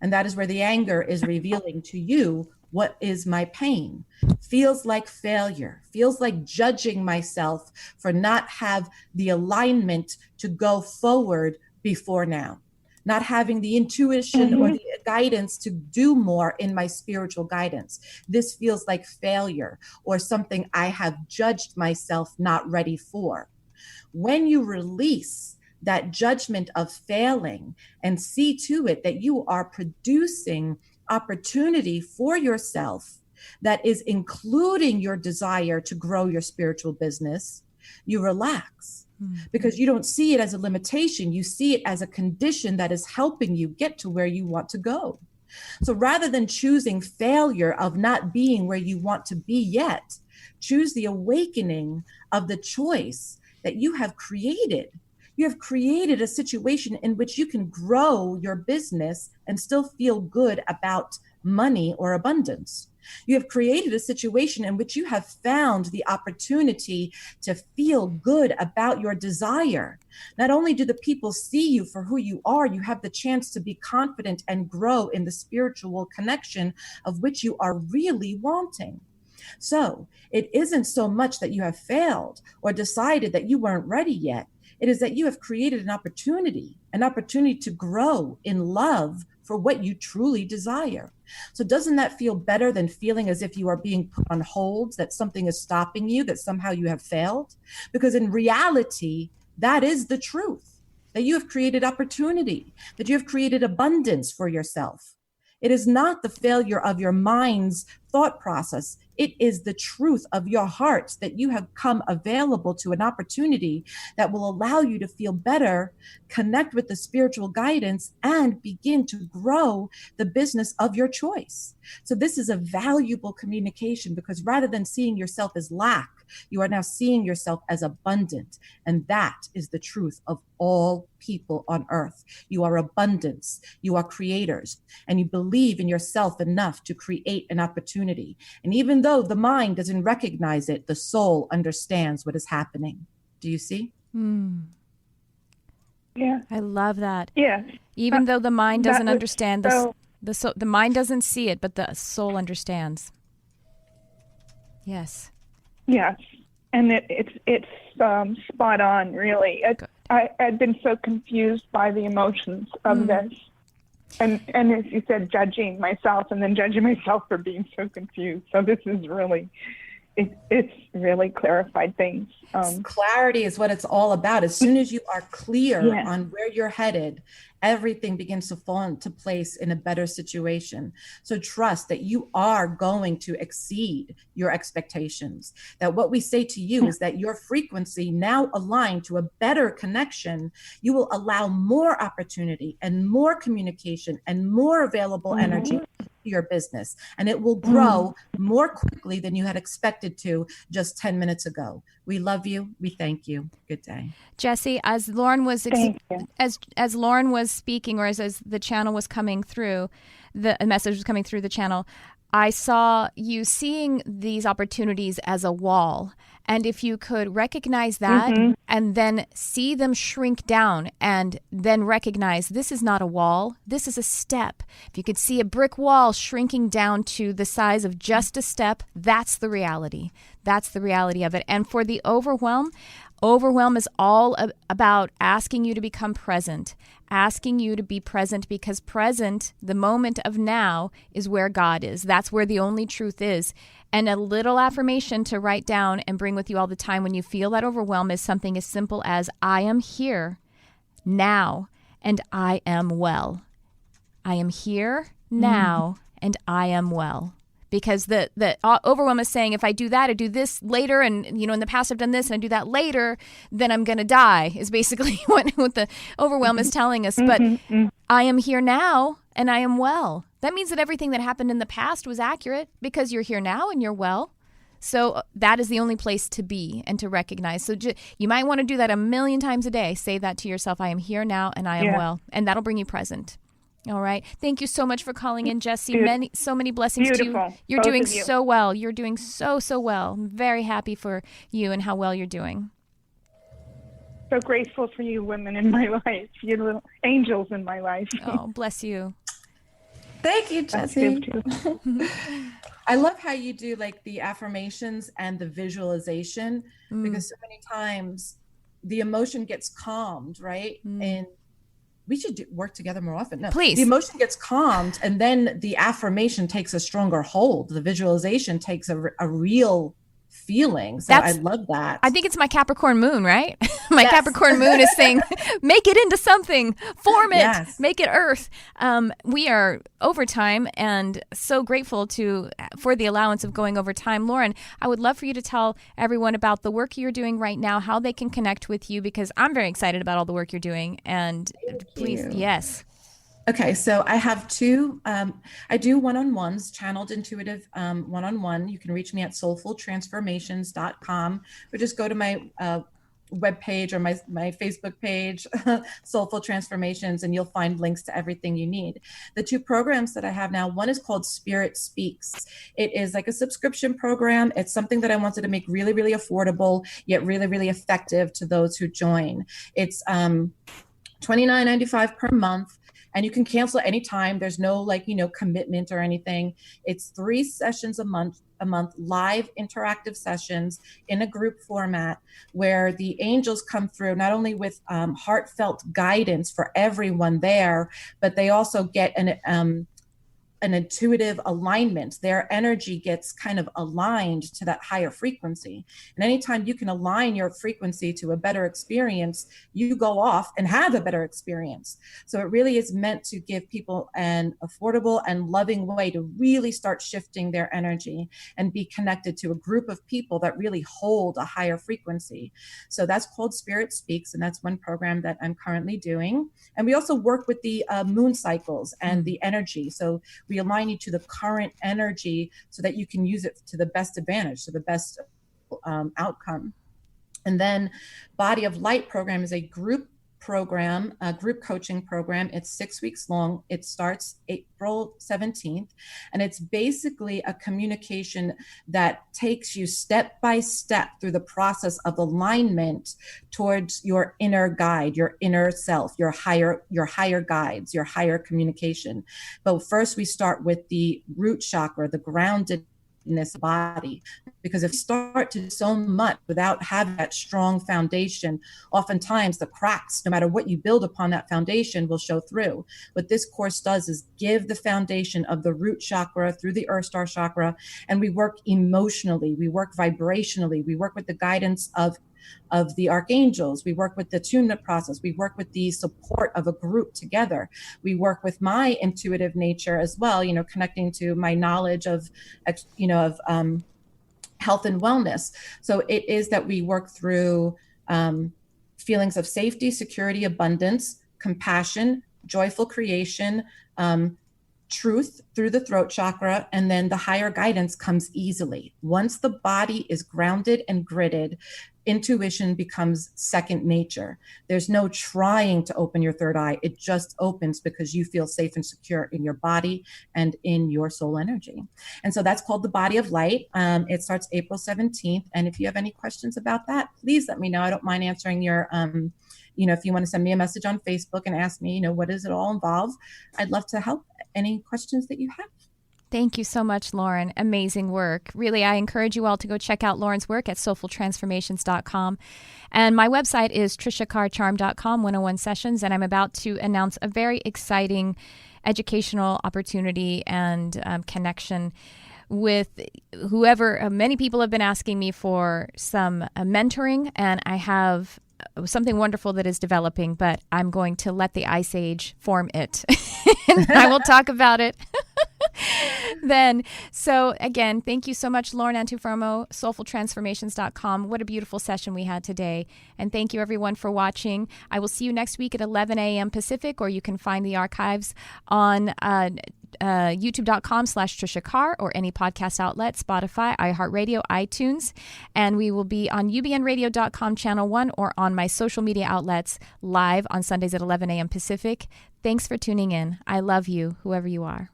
And that is where the anger is revealing to you, what is my pain? Feels like failure, feels like judging myself for not have the alignment to go forward before now, not having the intuition or the guidance to do more in my spiritual guidance. This feels like failure or something I have judged myself not ready for. When you release that judgment of failing and see to it that you are producing opportunity for yourself that is including your desire to grow your spiritual business, you relax because you don't see it as a limitation. You see it as a condition that is helping you get to where you want to go. So rather than choosing failure of not being where you want to be yet, choose the awakening of the choice that you have created. You have created a situation in which you can grow your business and still feel good about money or abundance. You have created a situation in which you have found the opportunity to feel good about your desire. Not only do the people see you for who you are, you have the chance to be confident and grow in the spiritual connection of which you are really wanting. So it isn't so much that you have failed or decided that you weren't ready yet. It is that you have created an opportunity to grow in love for what you truly desire. So doesn't that feel better than feeling as if you are being put on hold, that something is stopping you, that somehow you have failed? Because in reality, that is the truth, that you have created opportunity, that you have created abundance for yourself. It is not the failure of your mind's thought process. It is the truth of your heart that you have come available to an opportunity that will allow you to feel better, connect with the spiritual guidance, and begin to grow the business of your choice. So this is a valuable communication, because rather than seeing yourself as lack, you are now seeing yourself as abundant. And that is the truth of all people on earth. You are abundance. You are creators. And you believe in yourself enough to create an opportunity. And even though the mind doesn't recognize it, the soul understands what is happening. Do you see? Yeah. I love that. Yeah. Even though the mind doesn't understand, the mind doesn't see it, but the soul understands. Yes. Yes, and it's spot on, really. I'd been so confused by the emotions of this, and as you said, judging myself and then judging myself for being so confused. So this is really, it's really clarified things. Clarity is what it's all about. As soon as you are clear on where you're headed, everything begins to fall into place in a better situation. So trust that you are going to exceed your expectations. That what we say to you is that your frequency, now aligned to a better connection, you will allow more opportunity and more communication and more available energy to your business. And it will grow more quickly than you had expected to just 10 minutes ago. We love you. We thank you. Good day. Jessie, as Lauren was as Lauren was speaking, or as the channel was coming through, the message was coming through the channel, I saw you seeing these opportunities as a wall. And if you could recognize that and then see them shrink down, and then recognize this is not a wall, this is a step. If you could see a brick wall shrinking down to the size of just a step, that's the reality. That's the reality of it. And for the overwhelm is all about asking you to become present, asking you to be present, because present, the moment of now, is where God is. That's where the only truth is. And a little affirmation to write down and bring with you all the time when you feel that overwhelm is something as simple as, I am here now and I am well. I am here now and I am well. Because the overwhelm is saying, if I do that, I do this later, and in the past I've done this and I do that later, then I'm going to die, is basically what the overwhelm is telling us. But I am here now and I am well. That means that everything that happened in the past was accurate, because you're here now and you're well. So that is the only place to be and to recognize. So you might want to do that 1,000,000 times a day. Say that to yourself. I am here now and I am well. And that'll bring you present. All right. Thank you so much for calling in, Jessie. So many blessings to you. You're both doing so well. You're doing so well. I'm very happy for you and how well you're doing. So grateful for you women in my life. You little angels in my life. Oh, bless you. Thank you, Jessie. I love how you do like the affirmations and the visualization, because so many times the emotion gets calmed, right? And we should work together more often. No, please. The emotion gets calmed, and then the affirmation takes a stronger hold. The visualization takes a real feeling. So I love that. I think it's my Capricorn moon, right? My Yes. Capricorn moon is saying, make it into something, form it, Yes. make it earth. We are over time and so grateful for the allowance of going over time. Lauren, I would love for you to tell everyone about the work you're doing right now, how they can connect with you, because I'm very excited about all the work you're doing. And please, yes. Okay, so I have two, I do one-on-ones, channeled intuitive one-on-one. You can reach me at soulfultransformations.com, or just go to my webpage or my Facebook page, Soulful Transformations, and you'll find links to everything you need. The two programs that I have now, one is called Spirit Speaks. It is like a subscription program. It's something that I wanted to make really, really affordable, yet really, really effective to those who join. It's $29.95 per month. And you can cancel anytime. There's no commitment or anything. It's 3 sessions a month, live interactive sessions in a group format where the angels come through not only with heartfelt guidance for everyone there, but they also get an intuitive alignment. Their energy gets kind of aligned to that higher frequency. And anytime you can align your frequency to a better experience, you go off and have a better experience. So it really is meant to give people an affordable and loving way to really start shifting their energy and be connected to a group of people that really hold a higher frequency. So that's called Spirit Speaks, and that's one program that I'm currently doing. And we also work with the moon cycles and the energy. So we align you to the current energy so that you can use it to the best advantage, to the best outcome. And then Body of Light program is a group program, a group coaching program. It's 6 weeks long. It starts April 17th. And it's basically a communication that takes you step by step through the process of alignment towards your inner guide, your inner self, your higher guides, your higher communication. But first we start with the root chakra, the grounded in this body, because if you start to do so much without having that strong foundation, oftentimes the cracks, no matter what you build upon that foundation, will show through. What this course does is give the foundation of the root chakra through the earth star chakra, and we work emotionally, we work vibrationally, we work with the guidance of the archangels, we work with the tune-up process, we work with the support of a group together, we work with my intuitive nature as well, connecting to my knowledge of health and wellness. So it is that we work through feelings of safety, security, abundance, compassion, joyful creation, truth through the throat chakra, and then the higher guidance comes easily. Once the body is grounded and gridded, intuition becomes second nature. There's no trying to open your third eye. It just opens because you feel safe and secure in your body and in your soul energy. And so that's called the Body of Light. It starts April 17th. And if you have any questions about that, please let me know. I don't mind answering your, if you want to send me a message on Facebook and ask me, what does it all involve? I'd love to help any questions that you have. Thank you so much, Lauren. Amazing work. Really, I encourage you all to go check out Lauren's work at soulfultransformations.com. And my website is triciacarcharm.com, 101 sessions. And I'm about to announce a very exciting educational opportunity and connection with whoever. Many people have been asking me for some mentoring, and I have something wonderful that is developing, but I'm going to let the Ice Age form it. And I will talk about it then. So again, thank you so much, Lauren Antuofermo, soulfultransformations.com. What a beautiful session we had today. And thank you everyone for watching. I will see you next week at 11 a.m. Pacific, or you can find the archives on youtube.com/Tricia Carr or any podcast outlet, Spotify, iHeartRadio, iTunes. And we will be on ubnradio.com channel 1 or on my social media outlets live on Sundays at 11 a.m. Pacific. Thanks for tuning in. I love you, whoever you are.